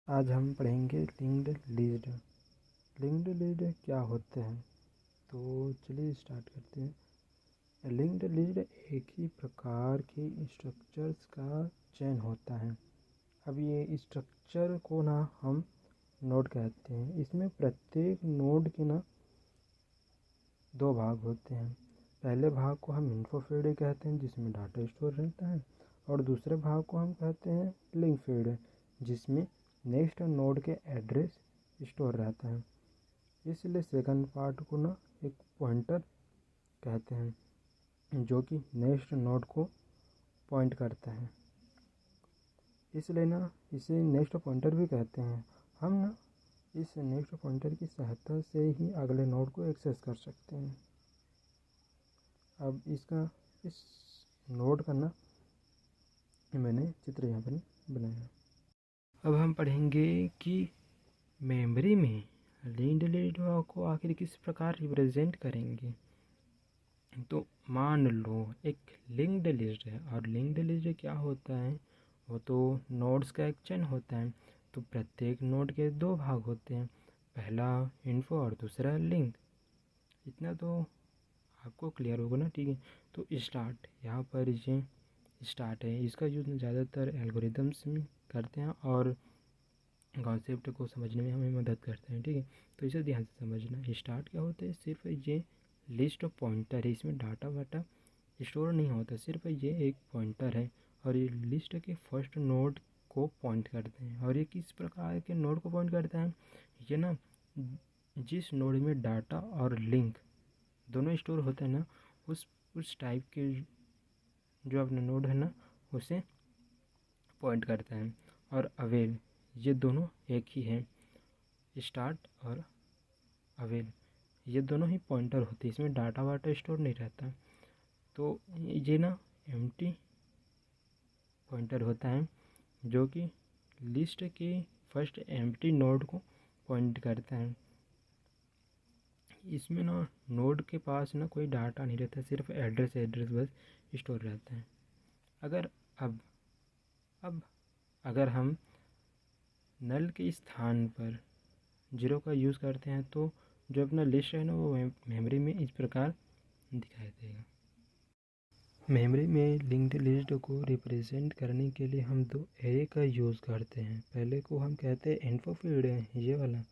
आज हम पढ़ेंगे लिंक्ड लिस्ट। लिंक्ड लिस्ट क्या होते हैं, तो चलिए स्टार्ट करते हैं। लिंक्ड लिस्ट एक ही प्रकार के स्ट्रक्चर्स का चयन होता है। अब ये स्ट्रक्चर को ना हम नोड कहते हैं। इसमें प्रत्येक नोड के ना दो भाग होते हैं। पहले भाग को हम इन्फो फील्ड कहते हैं, जिसमें डाटा स्टोर रहता है, और दूसरे भाग को हम कहते हैं लिंक फील्ड, जिसमें नेक्स्ट नोड के एड्रेस स्टोर रहता है। इसलिए सेकंड पार्ट को ना एक पॉइंटर कहते हैं, जो कि नेक्स्ट नोड को पॉइंट करता है। इसलिए ना इसे नेक्स्ट पॉइंटर भी कहते हैं। हम ना इस नेक्स्ट पॉइंटर की सहायता से ही अगले नोड को एक्सेस कर सकते हैं। अब इस नोड का ना मैंने चित्र यहाँ पर बनाया। अब हम पढ़ेंगे कि मेमोरी में लिंक्ड लिस्ट को आखिर किस प्रकार रिप्रेजेंट करेंगे। तो मान लो एक लिंक्ड लिस्ट है, और लिंक्ड लिस्ट क्या होता है, वो तो नोड्स का एक चेन होता है। तो प्रत्येक नोड के दो भाग होते हैं, पहला इन्फो और दूसरा लिंक। इतना तो आपको क्लियर होगा ना, ठीक है। तो स्टार्ट, यहाँ पर ये स्टार्ट है, इसका यूज़ ज़्यादातर एल्गोरिदम्स में करते हैं और कॉन्सेप्ट को समझने में हमें मदद करते हैं, ठीक है। तो इसे ध्यान से समझना। स्टार्ट क्या होता है, सिर्फ ये लिस्ट ऑफ पॉइंटर है, इसमें डाटा वाटा स्टोर नहीं होता, सिर्फ ये एक पॉइंटर है, और ये लिस्ट के फर्स्ट नोड को पॉइंट करते हैं। और ये किस प्रकार के नोड को पॉइंट करता है, ये ना जिस नोड में डाटा और लिंक दोनों स्टोर होते हैं ना, उस टाइप के जो अपना नोड है ना, उसे पॉइंट करता है। और अवेल, ये दोनों एक ही है। स्टार्ट और अवेल ये दोनों ही पॉइंटर होते हैं, इसमें डाटा वाटा स्टोर नहीं रहता। तो ये ना एम्प्टी पॉइंटर होता है, जो कि लिस्ट के फर्स्ट एम्प्टी नोड को पॉइंट करता है। इसमें ना नोड के पास ना कोई डाटा नहीं रहता, सिर्फ एड्रेस बस स्टोर रहता है। अगर अब अगर हम नल के स्थान पर 0 का यूज़ करते हैं, तो जो अपना लिस्ट है ना, वो मेमोरी में इस प्रकार दिखाई देगा। मेमोरी में लिंक्ड लिस्ट को रिप्रेजेंट करने के लिए हम दो एरे का यूज़ करते हैं। पहले को हम कहते हैं इन्फो फील्ड है, ये वाला,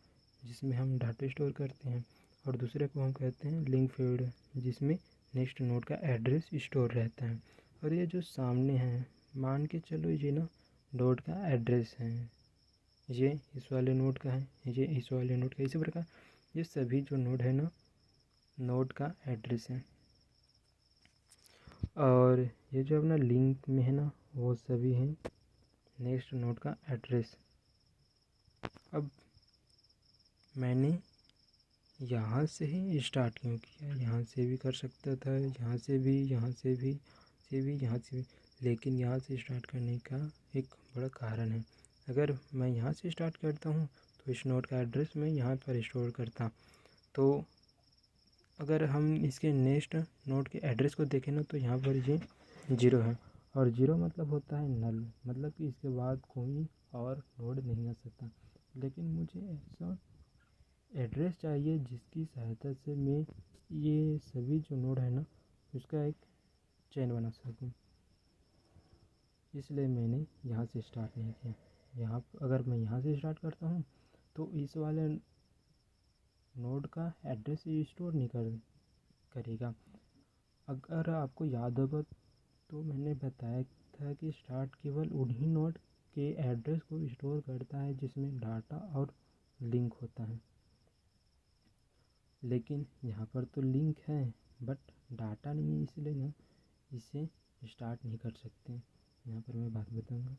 जिसमें हम डाटा स्टोर करते हैं, और दूसरे को हम कहते हैं लिंक फील्ड, जिसमें नेक्स्ट नोड का एड्रेस स्टोर रहता है। और ये जो सामने है, मान के चलो ये ना नोड का एड्रेस है, ये इस वाले नोड का है, ये इस वाले नोड का। इसी प्रकार ये सभी जो नोड है ना, नोड का एड्रेस है। और ये जो अपना लिंक में है ना, वो सभी हैं नेक्स्ट नोड का एड्रेस। अब मैंने यहाँ से ही स्टार्ट क्यों किया, यहाँ से भी कर सकता था, यहाँ से भी, यहाँ से भी, यहाँ से भी, लेकिन यहाँ से स्टार्ट करने का एक बड़ा कारण है। अगर मैं यहाँ से स्टार्ट करता हूँ, तो इस नोड का एड्रेस मैं यहाँ पर स्टोर करता। तो अगर हम इसके नेक्स्ट नोड के एड्रेस को देखें ना, तो यहाँ पर ये 0 है, और 0 मतलब होता है नल, मतलब कि इसके बाद कोई और नोड नहीं आ सकता। लेकिन मुझे ऐसा एड्रेस चाहिए जिसकी सहायता से मैं ये सभी जो नोड है ना, उसका एक चेन बना सकूं। इसलिए मैंने यहाँ से स्टार्ट नहीं किया। यहाँ अगर मैं यहाँ से स्टार्ट करता हूँ, तो इस वाले नोड का एड्रेस स्टोर नहीं करेगा। अगर आपको याद होगा, तो मैंने बताया था कि स्टार्ट केवल उन्हीं नोड के एड्रेस को स्टोर करता है जिसमें डाटा और लिंक होता है। लेकिन यहाँ पर तो लिंक है बट डाटा नहीं है, इसलिए ना इसे स्टार्ट नहीं कर सकते। यहाँ पर मैं बात बताऊँगा।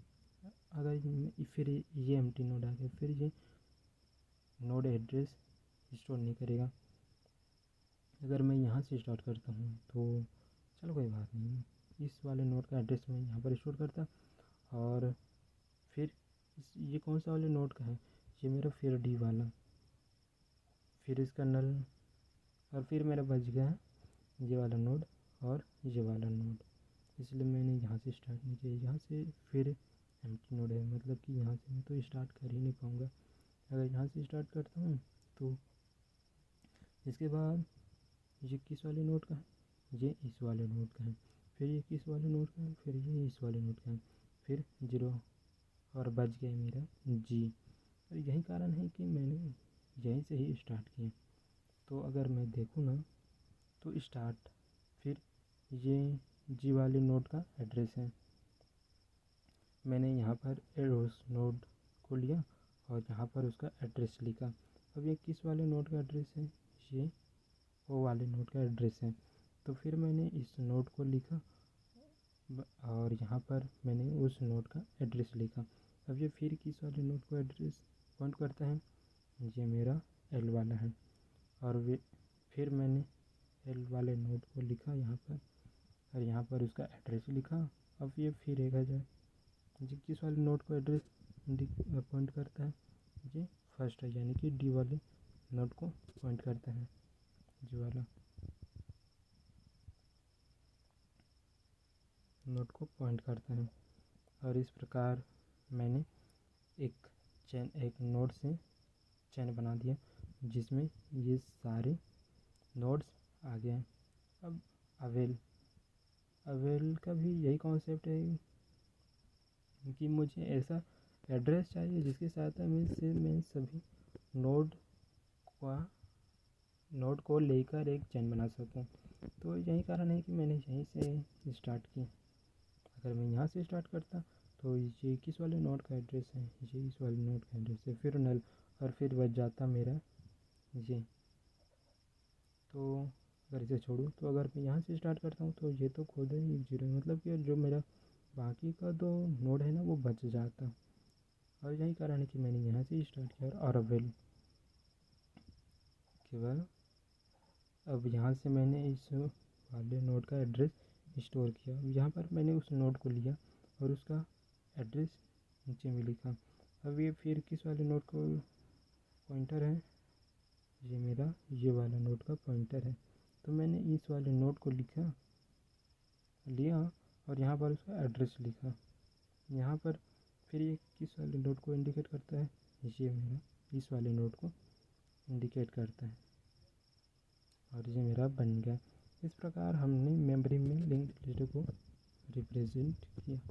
अगर फिर ये एम्प्टी नोड आ गया, फिर ये नोड एड्रेस स्टोर नहीं करेगा। अगर मैं यहाँ से स्टार्ट करता हूँ, तो चलो कोई बात नहीं, इस वाले नोड का एड्रेस मैं यहाँ पर स्टोर करता, और फिर ये कौन सा वाले नोड का है, ये मेरा फिर डी वाला, फिर इसका नल, और फिर मेरा बच गया ये वाला नोड और ये वाला नोड। इसलिए मैंने यहाँ से स्टार्ट नहीं किया, यहाँ से फिर एम्प्टी नोड है, मतलब कि यहाँ से मैं तो स्टार्ट कर ही नहीं पाऊँगा। अगर यहाँ से स्टार्ट करता हूँ तो इसके बाद ये किस वाले नोड का है, ये इस वाले नोड का है, फिर ये किस वाले नोड का है, फिर ये इस वाले नोड का है, फिर 0 और बच गया मेरा जी। और यही कारण है कि मैंने यहीं से ही स्टार्ट किया। तो अगर मैं देखूँ ना तो स्टार्ट, फिर ये जी वाले नोड का एड्रेस है, मैंने यहाँ पर उस नोड को लिया और यहाँ पर उसका एड्रेस लिखा। अब ये किस वाले नोड का एड्रेस है, ये वो वाले नोड का एड्रेस है। तो फिर मैंने इस नोड को लिखा और यहाँ पर मैंने उस नोड का एड्रेस लिखा। अब ये फिर किस वाले नोड को एड्रेस पॉइंट करता है, ये मेरा एल वाला है। और वे फिर मैंने एल वाले नोड को लिखा यहाँ पर और यहाँ पर उसका एड्रेस लिखा। अब ये फिर देखा जाए जी किस वाले नोड को एड्रेस पॉइंट करता है, ये फर्स्ट है, यानी कि डी वाले नोड को पॉइंट करता है, जी वाला नोड को पॉइंट करता है। और इस प्रकार मैंने एक नोड से चेन बना दिया जिसमें ये सारे नोड्स आ गए। अब अवेल का भी यही कॉन्सेप्ट है कि मुझे ऐसा एड्रेस चाहिए जिसकी सहायता से मैं सभी नोड को लेकर एक चेन बना सकूं। तो यही कारण है कि मैंने यहीं से स्टार्ट किया। अगर मैं यहाँ से स्टार्ट करता तो ये किस वाले नोड का एड्रेस है, ये इस वाले नोड का एड्रेस है, फिर नल, और फिर बच जाता मेरा ये। तो अगर इसे छोड़ूँ तो अगर मैं यहाँ से स्टार्ट करता हूँ तो ये तो खुद ही 0, मतलब कि जो मेरा बाकी का दो नोड है ना वो बच जाता। और यही कारण है कि मैंने यहाँ से स्टार्ट किया। और अवेल के बाद अब यहाँ से मैंने इस वाले नोड का एड्रेस स्टोर किया। यहाँ पर मैंने उस नोड को लिया और उसका एड्रेस नीचे में लिखा। अब ये फिर किस वाले नोड को पॉइंटर है, ये मेरा ये वाला नोड का पॉइंटर है। तो मैंने इस वाले नोड को लिया और यहाँ पर उसका एड्रेस लिखा। यहाँ पर फिर ये किस वाले नोड को इंडिकेट करता है, ये मेरा इस वाले नोड को इंडिकेट करता है और ये मेरा बन गया। इस प्रकार हमने मेमोरी में लिंक्ड लिस्ट को रिप्रेजेंट किया।